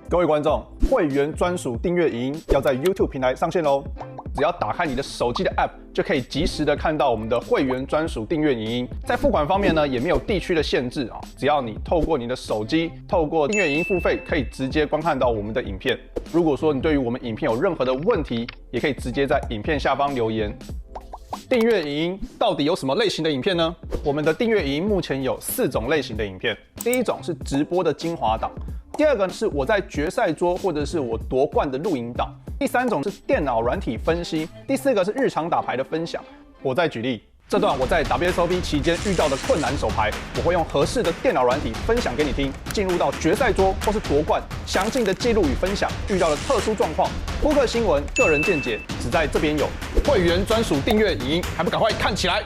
各位观众，会员专属订阅影音要在 YouTube 平台上线喽！只要打开你的手机的 App， 就可以及时的看到我们的会员专属订阅影音。在付款方面呢，也没有地区的限制啊，只要你透过你的手机，透过订阅影音付费，可以直接观看到我们的影片。如果说你对于我们影片有任何的问题，也可以直接在影片下方留言。订阅影音到底有什么类型的影片呢？我们的订阅影音目前有4种类型的影片。第一种是直播的精华档，第二个是我在决赛桌或者是我夺冠的录影档，第三种是电脑软体分析，第四个是日常打牌的分享。我再举例，这段我在 WSOP 期间遇到的困难手牌，我会用合适的电脑软体分享给你听。进入到决赛桌或是夺冠，详尽的记录与分享遇到的特殊状况，扑克新闻、个人见解，只在这边有。会员专属订阅影音，还不赶快看起来！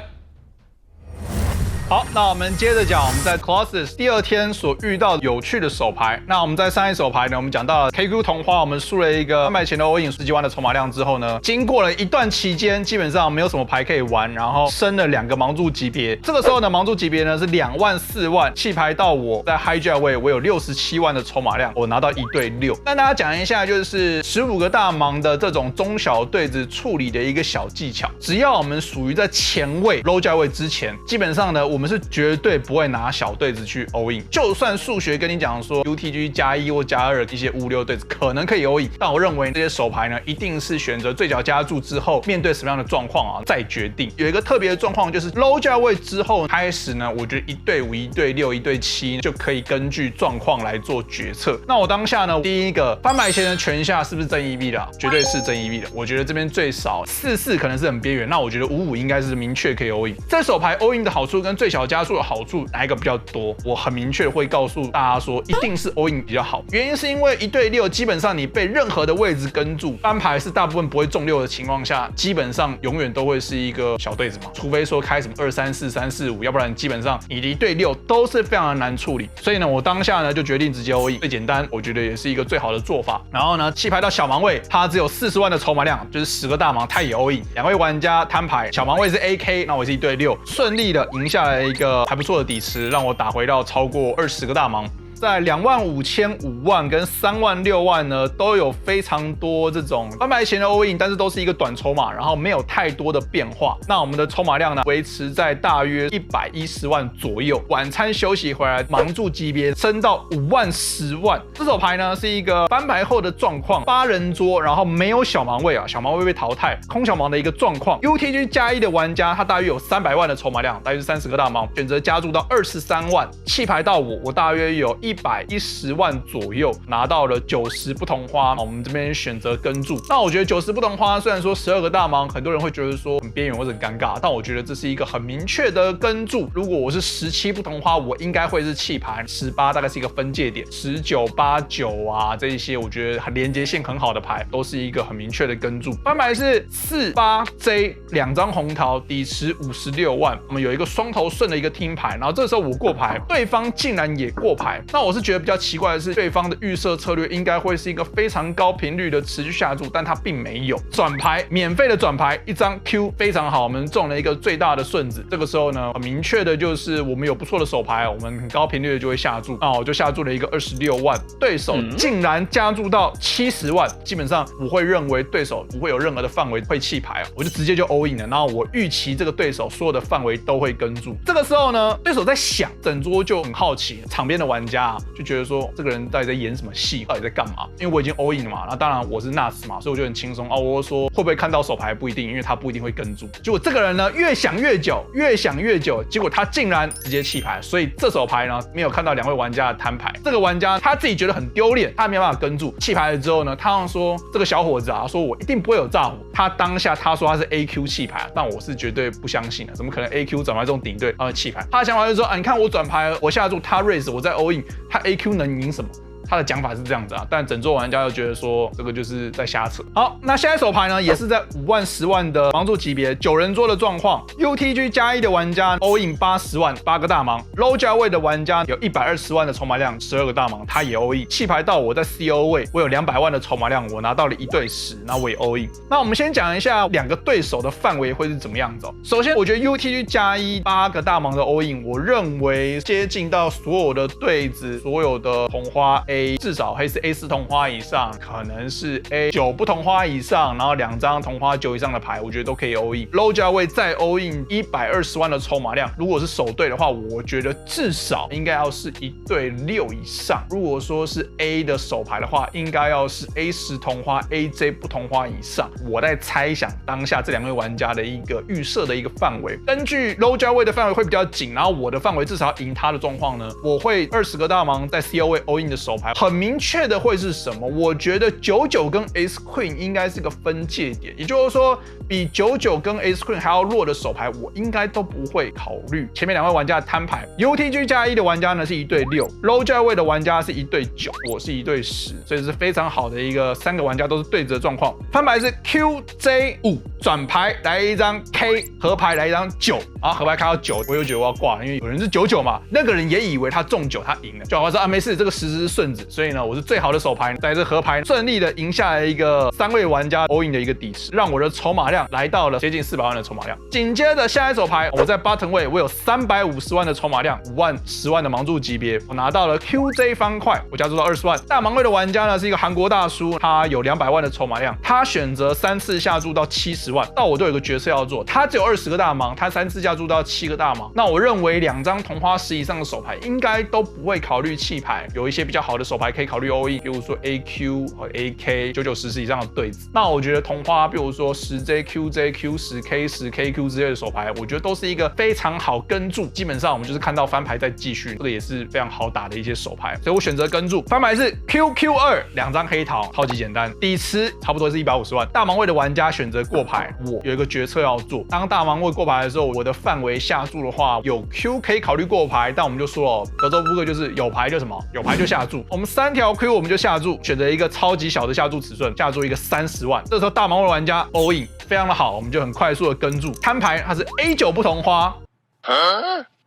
好，那我们接着讲我们在 Colossus 第2天所遇到有趣的手牌。那我们在上一手牌呢，我们讲到了 KQ 同花，我们输了一个300钱的 all in 10几万的筹码量之后呢，经过了一段期间，基本上没有什么牌可以玩，然后升了2个盲注级别。这个时候呢，盲注级别呢是2万、4万，弃牌到我在 hijack 位，我有67万的筹码量，我拿到1对6。跟大家讲一下，就是15个大盲的这种中小对子处理的一个小技巧。只要我们属于在前位 low 价位之前，基本上呢，我们是绝对不会拿小对子去 all in。就算数学跟你讲说 UTG 加1或加2一些5、6对子可能可以 all in，但我认为这些手牌呢，一定是选择最小加注之后，面对什么样的状况啊，再决定。有一个特别的状况就是 low 价位之后开始呢，我觉得1对5、1对6、1对7就可以根据状况来做决策。那我当下呢，第一个翻牌前的全下是不是正 EV 的？绝对是正 EV 的。我觉得这边最少44可能是很边缘，那我觉得55应该是明确可以 all in。这手牌 all in 的好处跟最小加注的好处哪一个比较多？我很明确会告诉大家说，一定是 all in 比较好。原因是因为1对6，基本上你被任何的位置跟住，翻牌是大部分不会中6的情况下，基本上永远都会是一个小对子嘛，除非说开什么2、3、4、3、4、5，要不然基本上你1对6都是非常的难处理。所以呢，我当下呢就决定直接 all in， 最简单，我觉得也是一个最好的做法。然后呢，弃牌到小盲位，他只有40万的筹码量，就是10个大盲，他也 all in。2位玩家摊牌，小盲位是 AK， 那我是1对6，顺利的赢下来一个还不错的底池，让我打回到超过20个大盲。在2万5千、5万跟3万、6万呢，都有非常多这种翻牌前的 all in， 但是都是一个短筹码，然后没有太多的变化。那我们的筹码量呢，维持在大约110万左右。晚餐休息回来，盲注级别升到5万、10万。这手牌呢是一个翻牌后的状况，8人桌，然后没有小盲位啊，小盲位被淘汰，空小盲的一个状况。UTG 加1的玩家，他大约有300万的筹码量，大约是30个大盲，选择加注到23万，弃牌到我大约有110万左右，拿到了90不同花。我们这边选择跟注。那我觉得90不同花，虽然说12个大盲，很多人会觉得说很边缘或者很尴尬，但我觉得这是一个很明确的跟注。如果我是17不同花，我应该会是弃牌。18大概是一个分界点，19、8、9啊这一些，我觉得连接性很好的牌，都是一个很明确的跟注。翻牌是4、8、J 2张红桃，底池56万。我们有一个双头顺的一个听牌，然后这时候我过牌，对方竟然也过牌。那我是觉得比较奇怪的是，对方的预设策略应该会是一个非常高频率的持续下注，但他并没有转牌，免费的转牌1张 Q 非常好，我们中了一个最大的顺子。这个时候呢，很明确的就是我们有不错的手牌，我们很高频率的就会下注。那我就下注了一个26万，对手竟然加注到70万，基本上我会认为对手不会有任何的范围会弃牌，我就直接就 all in 了。然后我预期这个对手所有的范围都会跟注。这个时候呢，对手在想，整桌就很好奇，场边的玩家就觉得说这个人到底在演什么戏，到底在干嘛？因为我已经 all in 了嘛，那当然我是 nuts 嘛，所以我就很轻松啊。我说会不会看到手牌不一定，因为他不一定会跟注。结果这个人呢越想越久，越想越久，结果他竟然直接弃牌。所以这手牌呢没有看到2位玩家的摊牌，这个玩家他自己觉得很丢脸，他没有办法跟注，弃牌了之后呢，他好像说这个小伙子啊，说我一定不会有炸胡。他当下他说他是 AQ 弃牌，但我是绝对不相信的，怎么可能 AQ 转牌这种顶队他会弃牌？他的想法就是说啊，你看我转牌，我下注他 raise， 我在 all in， 他 AQ 能赢什么？他的讲法是这样子啊，但整桌玩家就觉得说这个就是在瞎扯。好，那下一手牌呢，也是在5万、10万的盲注级别，9人桌的状况。UTG 加1的玩家 all in 80万，8个大盲。low 价位的玩家有120万的筹码量，12个大盲，他也 all in。弃牌到我在 CO 位，我有200万的筹码量，我拿到了1对10，那我也 all in。那我们先讲一下2个对手的范围会是怎么样子哦。首先，我觉得 UTG 加1 8个大盲的 all in， 我认为接近到所有的对子、所有的红花 A 至少会是 A4同花以上，可能是 A9不同花以上，然后2张同花9以上的牌，我觉得都可以 all in。low 价位再 all in 120万的筹码量，如果是首对的话，我觉得至少应该要是1对6以上。如果说是 A 的手牌的话，应该要是 A10同花 AJ 不同花以上。我在猜想当下这2位玩家的一个预设的一个范围，根据 low 价位的范围会比较紧，然后我的范围至少要赢他的状况呢，我会20个大盲在 CO 位 all in 的手牌，很明确的会是什么？我觉得99跟 Ace Queen 应该是个分界点，也就是说，比99跟 Ace Queen 还要弱的手牌，我应该都不会考虑。前面2位玩家的摊牌 ，UTG 加1的玩家呢是1对6，low 价位的玩家是1对9，我是1对10，所以是非常好的一个3个玩家都是对折的状况。翻牌是 QJ5，转牌来一张 K， 合牌来一张9，然后合牌开到9，我又觉得我要挂了，因为有人是99嘛，那个人也以为他中9，他赢了，就好像说啊没事，这个10是顺子，所以呢我是最好的手牌，在这合牌顺利的赢下来一个3位玩家 all in 的一个底池，让我的筹码量来到了接近400万的筹码量。紧接着下一手牌，我在 bottom 位，我有350万的筹码量，5万、10万的盲注级别，我拿到了 QJ 方块，我加注到20万。大盲位的玩家呢是一个韩国大叔，他有200万的筹码量，他选择3次下注到70万。到我都有个决策要做，他只有20个大盲，他3次下注到7个大盲。那我认为2张同花10以上的手牌应该都不会考虑弃牌，有一些比较好的手牌可以考虑 all in， 比如说 AQ 和 AK 99、10以上的对子。那我觉得同花，比如说10J、QJ、Q10、K10、KQ 之类的手牌，我觉得都是一个非常好跟注。基本上我们就是看到翻牌再继续，这个也是非常好打的一些手牌，所以我选择跟注。翻牌是 QQ2，2张黑桃，超级简单，底池差不多是150万。大盲位的玩家选择过牌，我有一个决策要做。当大盲位过牌的时候，我的范围下注的话，有 Q 可以考虑过牌，但我们就说哦，德州扑克就是有牌就什么，有牌就下注。我们3条 Q 我们就下注，选择一个超级小的下注尺寸，下注一个30万。这时候大盲位玩家 all in， 非常的好，我们就很快速的跟注。摊牌它是 A9 不同花。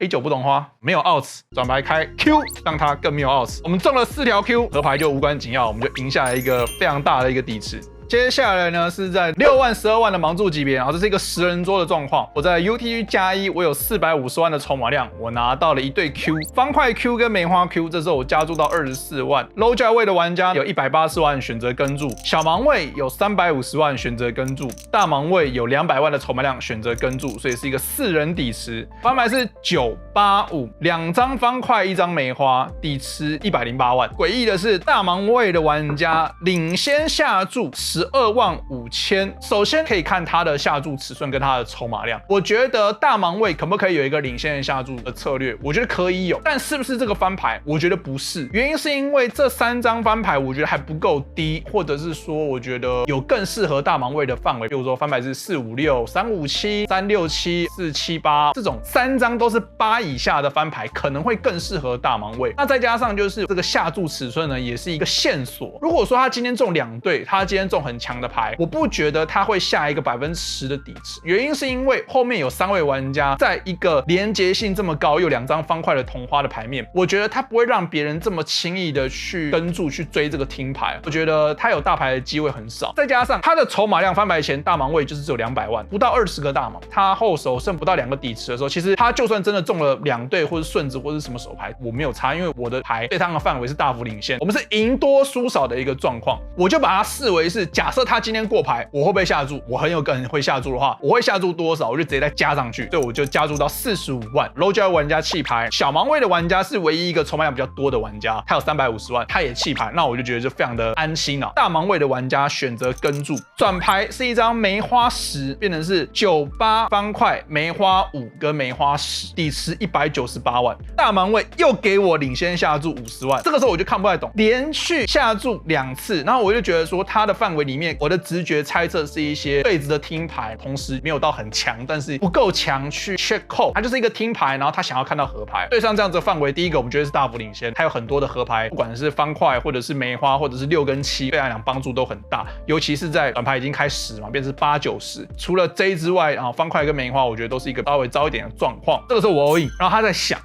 A9 不同花，没有 outs， 转牌开 Q， 让它更没有 outs。我们中了4条 Q， 合牌就无关紧要，我们就赢下来一个非常大的一个底池。接下来呢是在6万、12万的盲注级别，然后这是一个10人桌的状况。我在 UTG 加1，我有450万的筹码量，我拿到了1对 Q， 方块 Q 跟梅花 Q， 这时候我加注到24万。low 价位的玩家有180万选择跟注，小盲位有350万选择跟注，大盲位有200万的筹码量选择跟注，所以是一个4人底池。翻牌是985，2张方块，1张梅花，底池108万。诡异的是，大盲位的玩家领先下注12万5千。首先可以看他的下注尺寸跟他的筹码量，我觉得大盲位可不可以有一个领先的下注的策略？我觉得可以有，但是不是这个翻牌？我觉得不是。原因是因为这3张翻牌我觉得还不够低，或者是说我觉得有更适合大盲位的范围，比如说翻牌是456、357、367、478这种3张都是8以下的翻牌，可能会更适合大盲位。那再加上就是这个下注尺寸呢，也是一个线索。如果说他今天中2对，他今天中很强的牌，我不觉得他会下一个10%的底池。原因是因为后面有3位玩家在一个连结性这么高，又2张方块的同花的牌面，我觉得他不会让别人这么轻易的去跟注去追这个听牌。我觉得他有大牌的机会很少，再加上他的筹码量翻牌前大盲位就是只有200万，不到20个大盲，他后手剩不到2个底池的时候，其实他就算真的中了2对或是顺子或是什么手牌，我没有差，因为我的牌对他的范围是大幅领先，我们是赢多输少的一个状况，我就把它视为是假设他今天过牌，我会不会下注？我很有可能会下注的话，我会下注多少，我就直接再加上去，所以我就加注到45万。low 价玩家弃牌，小盲位的玩家是唯一一个筹码量比较多的玩家，他有350万，他也弃牌，那我就觉得就非常的安心了。大盲位的玩家选择跟注，转牌是一张梅花10，变成是98方块梅花5跟梅花10，底池198万。大盲位又给我领先下注50万，这个时候我就看不太懂，连续下注2次，然后我就觉得说他的范围里面，我的直觉猜测是一些对子的听牌，同时没有到很强，但是不够强去 check call， 他就是一个听牌，然后他想要看到合牌。对上这样子的范围，第一个我们觉得是大幅领先，他有很多的合牌，不管是方块或者是梅花或者是6跟7，对他俩帮助都很大，尤其是在转牌已经开10嘛，变成8、9、10，除了 J 之外，然后方块跟梅花，我觉得都是一个稍微糟一点的状况。这个时候我 all in， 然后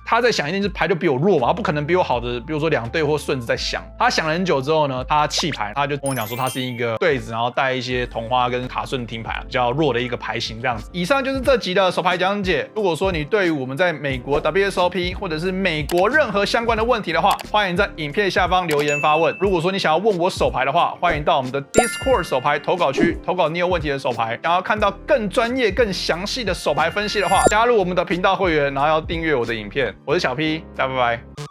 他在想一定是牌就比我弱嘛，他不可能比我好的，比如说2对或顺子在想。他想了很久之后呢，他弃牌，他就跟我讲说他是一个对对子，然后带一些同花跟卡顺听牌比较弱的一个牌型这样子。以上就是这集的手牌讲解。如果说你对于我们在美国 WSOP 或者是美国任何相关的问题的话，欢迎在影片下方留言发问。如果说你想要问我手牌的话，欢迎到我们的 Discord 手牌投稿区投稿你有问题的手牌。想要看到更专业、更详细的手牌分析的话，加入我们的频道会员，然后要订阅我的影片。我是小 P，大家拜拜。